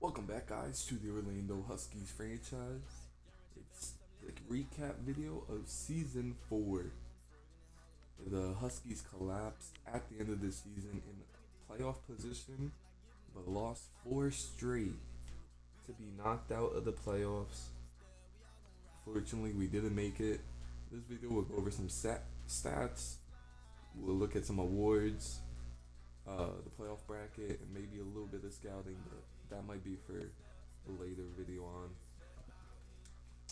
Welcome back, guys, to the Orlando Huskies franchise. It's the recap video of Season 4. The Huskies collapsed at the end of the season in playoff position, but lost four straight to be knocked out of the playoffs. Fortunately, we didn't make it. This video will go over some stats. We'll look at some awards, the playoff bracket, and maybe a little bit of scouting, but that might be for a later video on.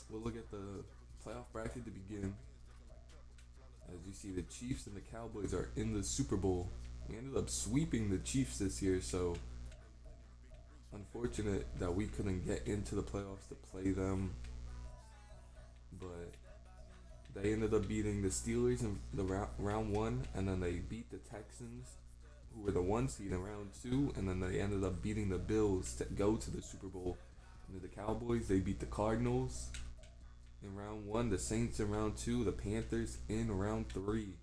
We'll look at the playoff bracket to begin. As you see, the Chiefs and the Cowboys are in the Super Bowl. We ended up sweeping the Chiefs this year, so unfortunate that we couldn't get into the playoffs to play them. But they ended up beating the Steelers in the round one, and then they beat the Texans, who were the one seed in round two, and then they ended up beating the Bills to go to the Super Bowl. And then the Cowboys, they beat the Cardinals in round one, the Saints in round two, the Panthers in round three.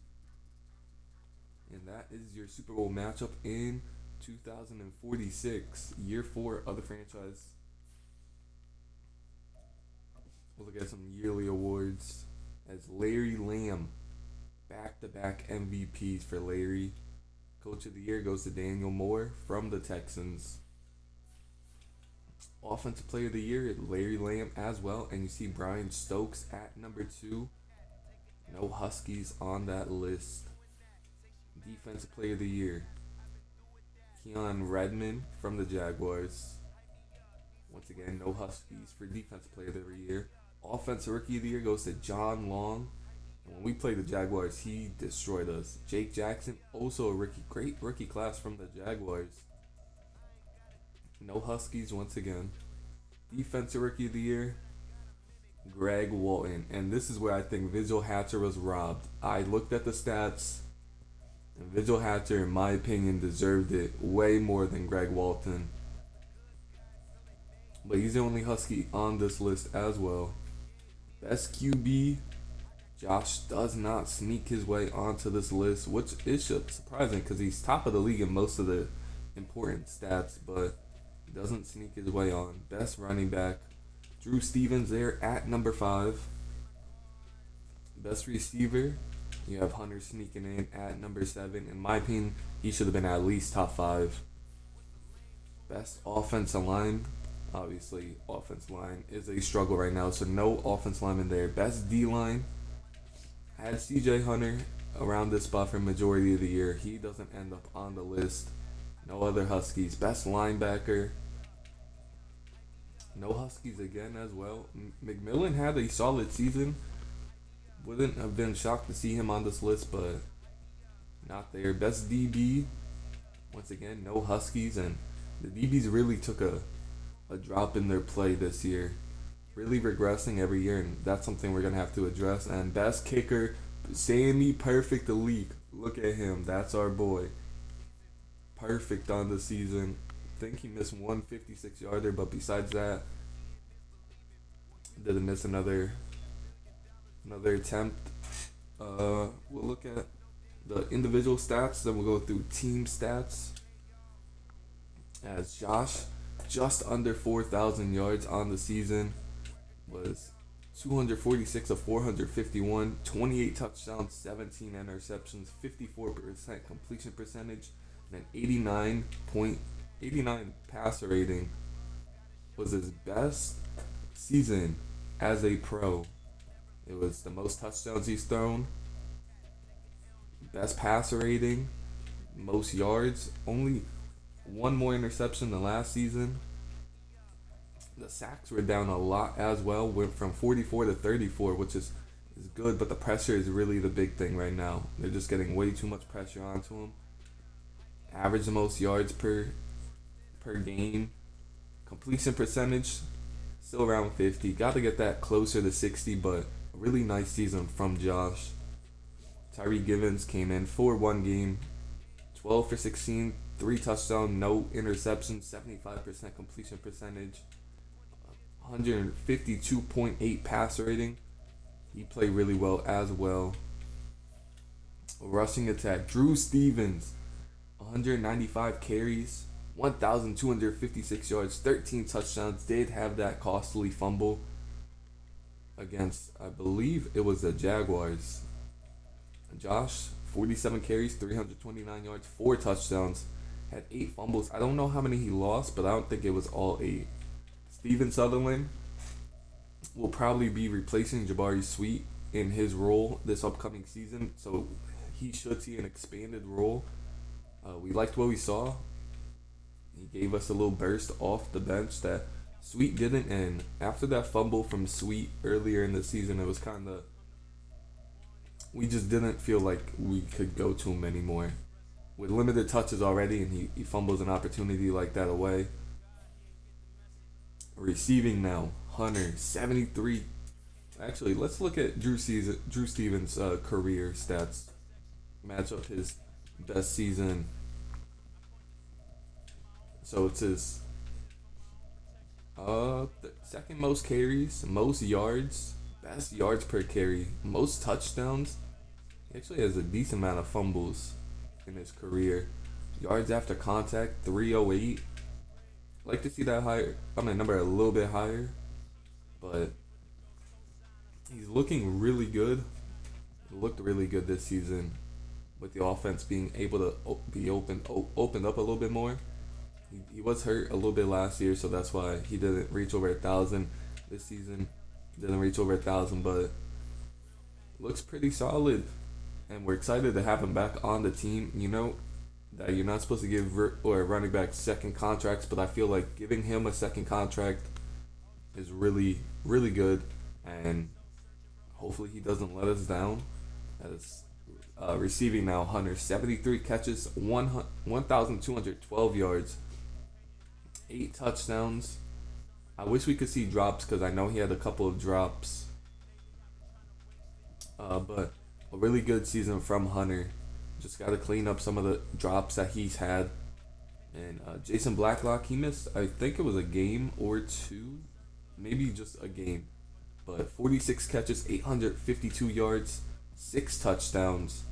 And that is your Super Bowl matchup in 2046, year four of the franchise. We'll look at some yearly awards as Larry Lamb, back-to-back MVPs for Larry. Coach of the Year goes to Daniel Moore from the Texans. Offensive Player of the Year, Larry Lamb as well. And you see Brian Stokes at number 2. No Huskies on that list. Defensive Player of the Year, Keon Redmond from the Jaguars. Once again, no Huskies for Defensive Player of the Year. Offensive Rookie of the Year goes to John Long. And when we played the Jaguars, he destroyed us. Jake Jackson, also a great rookie class from the Jaguars. No Huskies once again. Defensive Rookie of the Year, Greg Walton. And this is where I think Vigil Hatcher was robbed. I looked at the stats, and Vigil Hatcher, in my opinion, deserved it way more than Greg Walton. But he's the only Husky on this list as well. Best QB, Josh does not sneak his way onto this list, which is surprising because he's top of the league in most of the important stats, but he doesn't sneak his way on. Best running back, Drew Stevens there at number 5. Best receiver, you have Hunter sneaking in at number 7. In my opinion, he should have been at least top 5. Best offensive line, obviously offensive line is a struggle right now, so no offensive lineman there. Best D-line, I had CJ Hunter around this spot for majority of the year. He doesn't end up on the list. No other Huskies. Best linebacker, no Huskies again as well. McMillan had a solid season. Wouldn't have been shocked to see him on this list, but not there. Best DB, once again, no Huskies. And the DBs really took a drop in their play this year. Really regressing every year, and that's something we're going to have to address. And best kicker, Sammy Perfect Elite. Look at him. That's our boy. Perfect on the season. I think he missed one 56-yarder, but besides that, didn't miss another attempt. We'll look at the individual stats, then we'll go through team stats. As Josh, just under 4,000 yards on the season, was 246 of 451, 28 touchdowns, 17 interceptions, 54% completion percentage, and an 89 passer rating. Was his best season as a pro. It was the most touchdowns he's thrown, best passer rating, most yards, only one more interception than last season. The sacks were down a lot as well, went from 44 to 34, which is good, but the pressure is really the big thing right now. They're just getting way too much pressure onto him. Average the most yards per game. Completion percentage, still around 50. Got to get that closer to 60, but a really nice season from Josh. Tyree Givens came in for one game, 12 for 16, 3 touchdowns, no interceptions, 75% completion percentage, 152.8 passer rating. He played really well as well. Rushing attack, Drew Stevens, 195 carries, 1,256 yards, 13 touchdowns. Did have that costly fumble against, I believe it was the Jaguars. Josh, 47 carries, 329 yards, 4 touchdowns, had 8 fumbles. I don't know how many he lost, but I don't think it was all 8. Steven Sutherland will probably be replacing Jabari Sweet in his role this upcoming season, so he should see an expanded role. We liked what we saw. He gave us a little burst off the bench that Sweet didn't, and after that fumble from Sweet earlier in the season, it was kind of, we just didn't feel like we could go to him anymore. With limited touches already, and he fumbles an opportunity like that away. Receiving now, Hunter, 73. Actually, let's look at Drew Stevens' career stats. Match up his best season. So it's his second most carries, most yards, best yards per carry, most touchdowns. He actually has a decent amount of fumbles in his career. Yards after contact, 308. Like to see that higher. I mean, number a little bit higher, but he's looking really good. He looked really good this season, with the offense being able to be opened up a little bit more. He was hurt a little bit last year, so that's why he didn't reach over 1,000 this season. Didn't reach over 1,000, but looks pretty solid, and we're excited to have him back on the team. You know that you're not supposed to give or running back second contracts, but I feel like giving him a second contract is really, really good, and hopefully he doesn't let us down. As receiving now, Hunter, 73 catches, 1,212 yards, 8 touchdowns. I wish we could see drops because I know he had a couple of drops. But a really good season from Hunter. Just got to clean up some of the drops that he's had. And Jason Blacklock, he missed, I think it was a game or two, maybe just a game. But 46 catches, 852 yards, 6 touchdowns.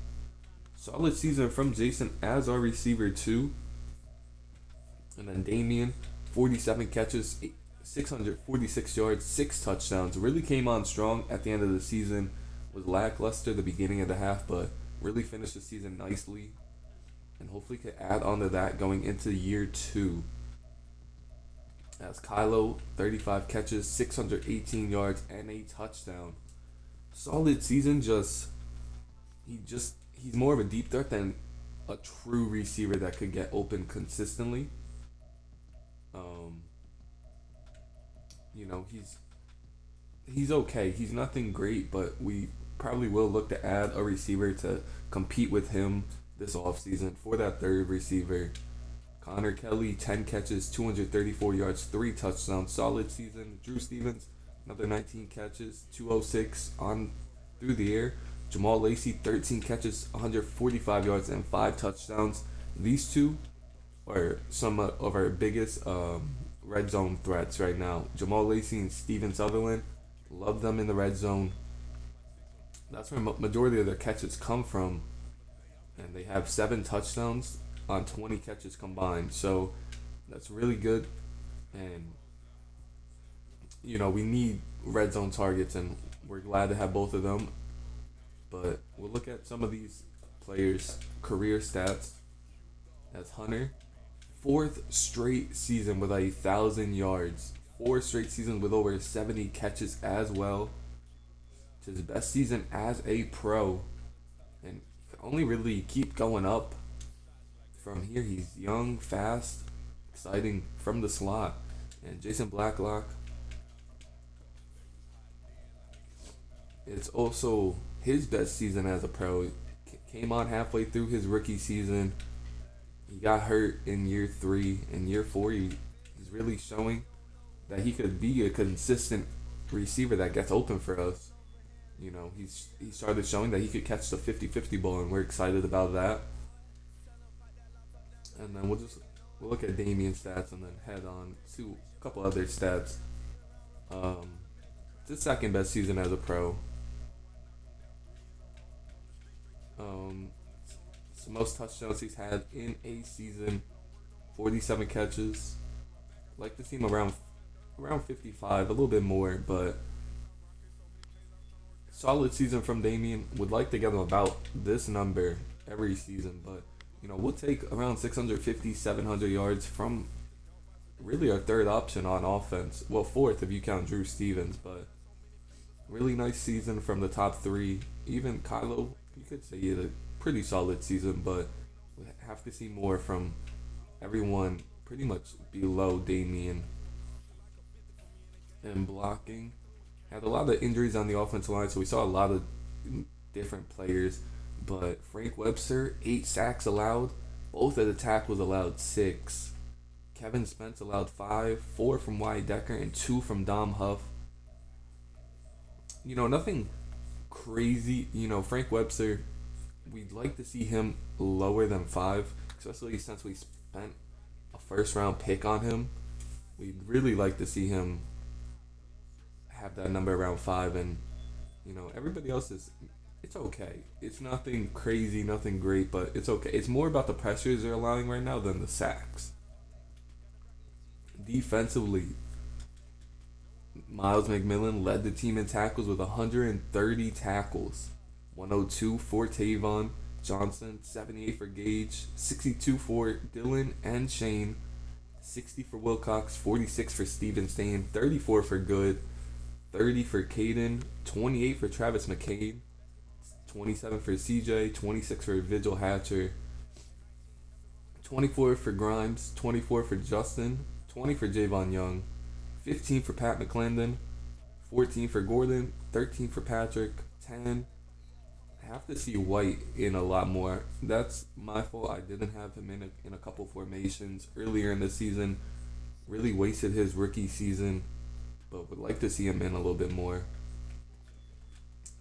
Solid season from Jason as our receiver too. And then Damian, 47 catches, 646 yards, 6 touchdowns. Really came on strong at the end of the season. Was lackluster the beginning of the half, but really finished the season nicely. And hopefully could add on to that going into year 2. As Kylo, 35 catches, 618 yards, and a touchdown. Solid season, he's more of a deep threat than a true receiver that could get open consistently. He's okay. He's nothing great, but we probably will look to add a receiver to compete with him this offseason for that third receiver. Connor Kelly, 10 catches, 234 yards, 3 touchdowns. Solid season. Drew Stevens, another 19 catches, 206 on through the air. Jamal Lacey, 13 catches, 145 yards, and 5 touchdowns. These two are some of our biggest red zone threats right now. Jamal Lacey and Steven Sutherland, love them in the red zone. That's where majority of their catches come from. And they have 7 touchdowns on 20 catches combined. So that's really good. And, we need red zone targets, and we're glad to have both of them. But we'll look at some of these players' career stats. As Hunter, 4th straight season with 1,000 yards. 4 straight seasons with over 70 catches as well. It's his best season as a pro. And he can only really keep going up from here. He's young, fast, exciting from the slot. And Jason Blacklock, it's also his best season as a pro. Came on halfway through his rookie season. He got hurt in year 3. In year 4, he's really showing that he could be a consistent receiver that gets open for us. He started showing that he could catch the 50-50 ball, and we're excited about that. And then we'll look at Damian's stats and then head on to a couple other stats. It's his second best season as a pro. It's the most touchdowns he's had in a season. 47 catches. Like to see him around 55, a little bit more, but solid season from Damian. Would like to get him about this number every season, but we'll take around 650, 700 yards from really our third option on offense. Well, fourth if you count Drew Stevens, but really nice season from the top three. Even Kylo, you could say he had a pretty solid season, but we have to see more from everyone pretty much below Damian. And blocking, had a lot of injuries on the offensive line, so we saw a lot of different players. But Frank Webster, 8 sacks allowed. Both of the tackles allowed 6. Kevin Spence allowed 5, 4 from Wyatt Decker, and 2 from Dom Huff. Nothing crazy. Frank Webster, we'd like to see him lower than 5, especially since we spent a first round pick on him. We'd really like to see him have that number around 5, and everybody else it's okay. It's nothing crazy, nothing great, but it's okay. It's more about the pressures they're allowing right now than the sacks. Defensively, Miles McMillan led the team in tackles with 130 tackles. 102 for Tavon Johnson, 78 for Gage, 62 for Dylan and Shane, 60 for Wilcox, 46 for Steven Stain, 34 for Good, 30 for Caden, 28 for Travis McCain, 27 for CJ, 26 for Vigil Hatcher, 24 for Grimes, 24 for Justin, 20 for Javon Young, 15 for Pat McClendon, 14 for Gordon, 13 for Patrick, 10. I have to see White in a lot more. That's my fault. I didn't have him in a couple formations earlier in the season. Really wasted his rookie season, but would like to see him in a little bit more.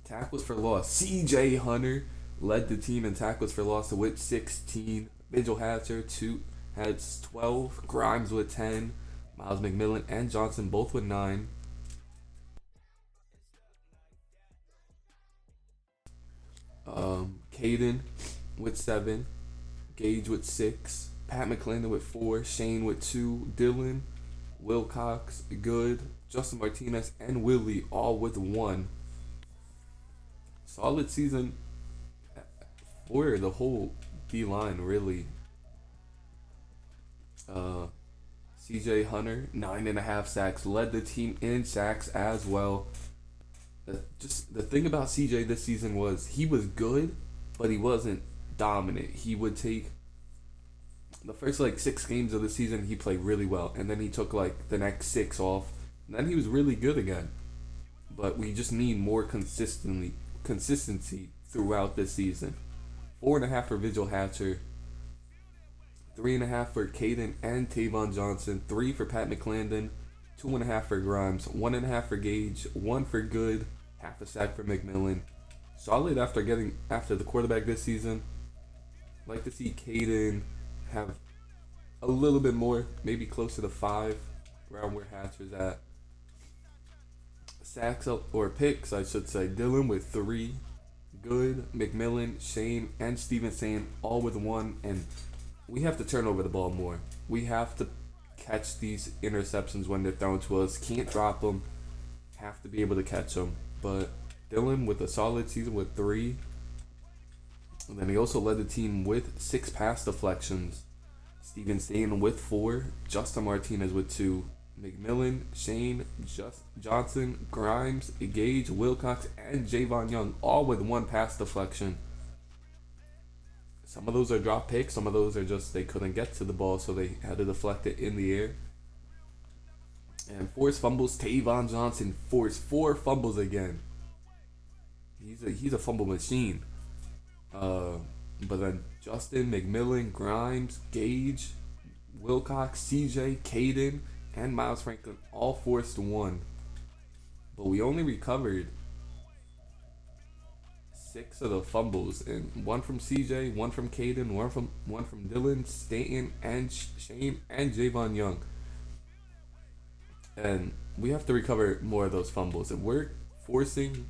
Tackles for loss. CJ Hunter led the team in tackles for loss with 16. Vigil Hatcher has 12. Grimes with 10. Miles McMillan and Johnson both with 9. Caden with 7. Gage with 6. Pat McClendon with 4. Shane with 2. Dylan, Wilcox, Good, Justin Martinez, and Willie all with 1. Solid season for the whole D-line, really. CJ Hunter, 9.5 sacks, led the team in sacks as well. Just the thing about CJ this season was he was good, but he wasn't dominant. He would take the first 6 games of the season, he played really well, and then he took the next 6 off, and then he was really good again. But we just need more consistency throughout this season. 4.5 for Vigil Hatcher, 3.5 for Caden and Tavon Johnson, 3 for Pat McClendon, 2.5 for Grimes, 1.5 for Gage, 1 for Good, half a sack for McMillan. Solid after the quarterback this season. Like to see Caden have a little bit more, maybe closer to 5, around where Hatcher's at. Sacks or picks, I should say. Dylan with 3, Good, McMillan, Shane, and Steven Stain all with 1, and we have to turn over the ball more. We have to catch these interceptions when they're thrown to us. Can't drop them. Have to be able to catch them. But Dylan with a solid season with 3. And then he also led the team with 6 pass deflections. Steven Stain with 4. Justin Martinez with 2. McMillan, Shane, Johnson, Grimes, Gage, Wilcox, and Javon Young all with 1 pass deflection. Some of those are drop picks. Some of those are just they couldn't get to the ball, so they had to deflect it in the air. And forced fumbles. Tavon Johnson forced 4 fumbles again. He's a fumble machine. But then Justin, McMillan, Grimes, Gage, Wilcox, CJ, Caden, and Miles Franklin all forced 1. But we only recovered 6 of the fumbles, and 1 from CJ, 1 from Caden, 1 from Dylan, Stanton, and Shane, and Javon Young. And we have to recover more of those fumbles. If we're forcing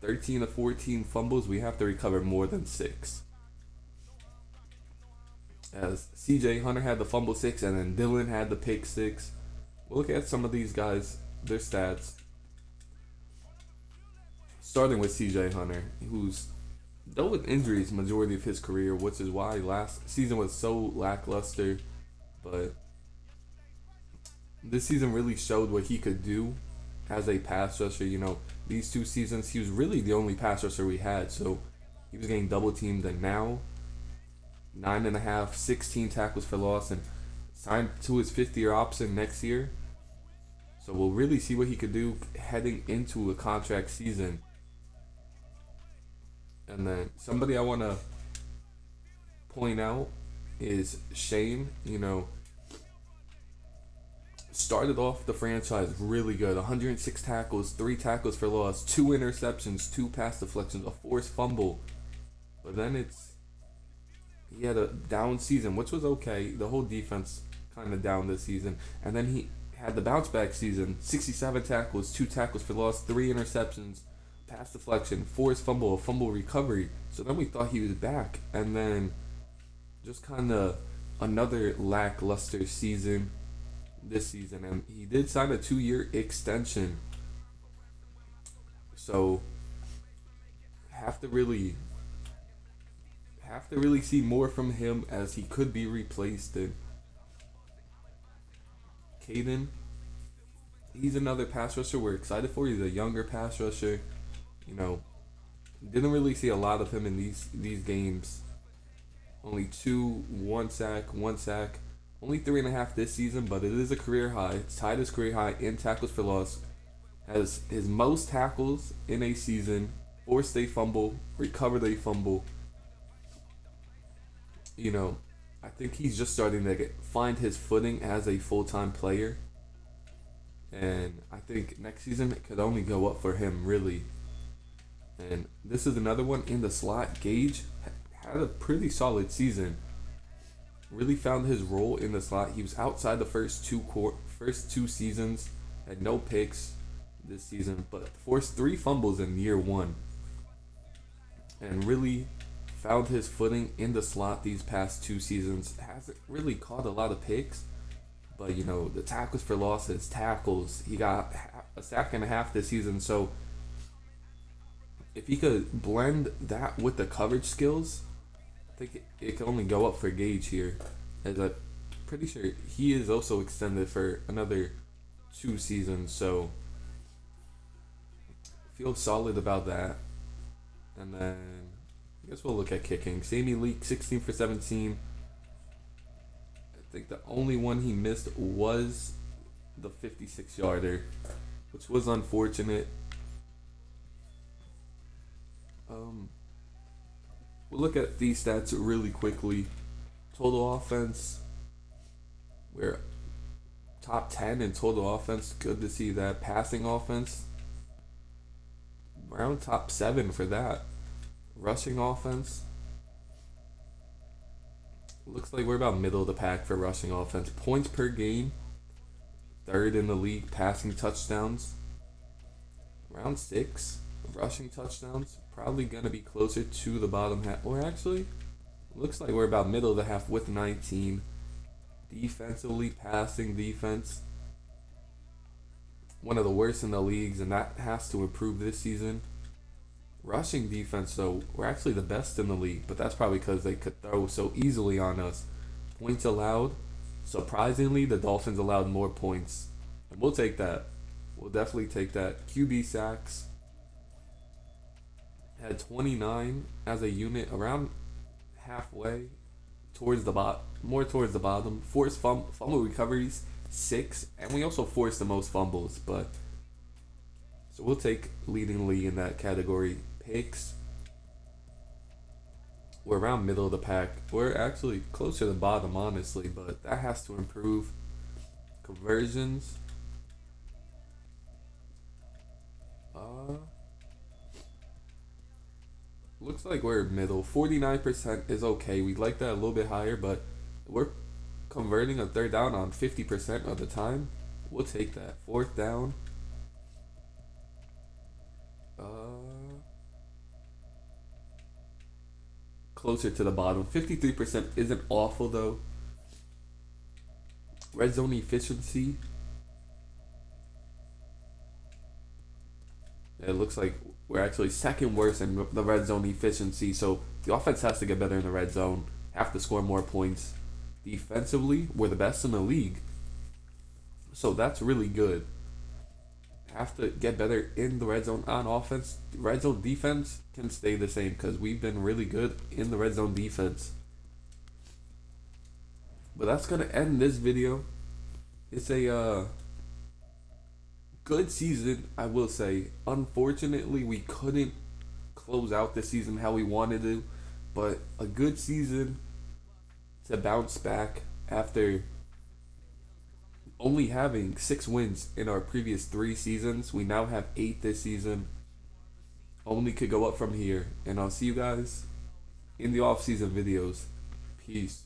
13 to 14 fumbles, we have to recover more than 6. as CJ Hunter had the fumble six and then Dylan had the pick six. We'll look at some of these guys, their stats. Starting with CJ Hunter, who's dealt with injuries majority of his career, which is why last season was so lackluster. But this season really showed what he could do as a pass rusher. These 2 seasons, he was really the only pass rusher we had. So he was getting double teamed, and now 9.5, 16 tackles for loss, and signed to his 5th-year option next year. So we'll really see what he could do heading into a contract season. And then somebody I want to point out is Shane. Started off the franchise really good. 106 tackles, 3 tackles for loss, 2 interceptions, 2 pass deflections, a forced fumble. But then he had a down season, which was okay. The whole defense kind of down this season. And then he had the bounce back season, 67 tackles, 2 tackles for loss, 3 interceptions, pass deflection, forced fumble, a fumble recovery. So then we thought he was back. And then just kind of another lackluster season this season. And he did sign a 2-year extension. So have to really see more from him, as he could be replaced. And Caden, he's another pass rusher we're excited for. He's a younger pass rusher. Didn't really see a lot of him in these games. Only 2, 1 sack, 1 sack. Only 3.5 this season, but it is a career high. It's tied his career high in tackles for loss. Has his most tackles in a season. Forced a fumble, recovered a fumble. I think he's just starting to find his footing as a full-time player. And I think next season it could only go up for him, really. And this is another one in the slot. Gage had a pretty solid season. Really found his role in the slot. He was outside the first two seasons. Had no picks this season, but forced 3 fumbles in year 1. And really found his footing in the slot these past 2 seasons. Hasn't really caught a lot of picks, but the tackles for losses, tackles, he got a sack and a half this season. So if he could blend that with the coverage skills, I think it can only go up for Gage here, as I'm pretty sure he is also extended for another 2 seasons. So feel solid about that. And then I guess we'll look at kicking. Sammy Leak, 16 for 17. I think the only one he missed was the 56-yarder, which was unfortunate. We'll look at these stats really quickly. Total offense, we're top 10 in total offense. Good to see that. Passing offense, around top 7 for that. Rushing offense, looks like we're about middle of the pack for rushing offense. Points per game, 3rd in the league. Passing touchdowns, around 6. Rushing touchdowns, probably going to be closer to the bottom half. Or actually, looks like we're about middle of the half with 19. Defensively, passing defense, one of the worst in the leagues, and that has to improve this season. Rushing defense, though, we're actually the best in the league, but that's probably because they could throw so easily on us. Points allowed, surprisingly, the Dolphins allowed more points, and we'll take that. We'll definitely take that. QB sacks, had 29 as a unit, around halfway towards the bottom, more towards the bottom. Forced fumble recoveries, 6, and we also forced the most fumbles, but so we'll take leading league in that category. Picks, we're around middle of the pack. We're actually closer to the bottom, honestly, but that has to improve. Conversions, looks like we're middle. 49% is okay. We'd like that a little bit higher, but we're converting a 3rd down on 50% of the time. We'll take that. 4th down, closer to the bottom. 53% isn't awful though. Red zone efficiency. It looks like we're actually second worst in the red zone efficiency. So the offense has to get better in the red zone, have to score more points. Defensively, we're the best in the league. So that's really good. Have to get better in the red zone on offense. Red zone defense can stay the same because we've been really good in the red zone defense. But that's gonna end this video. It's a good season, I will say. Unfortunately, we couldn't close out the season how we wanted to, but a good season to bounce back after only having 6 wins in our previous 3 seasons. We now have 8 this season. Only could go up from here, and I'll see you guys in the off-season videos. Peace.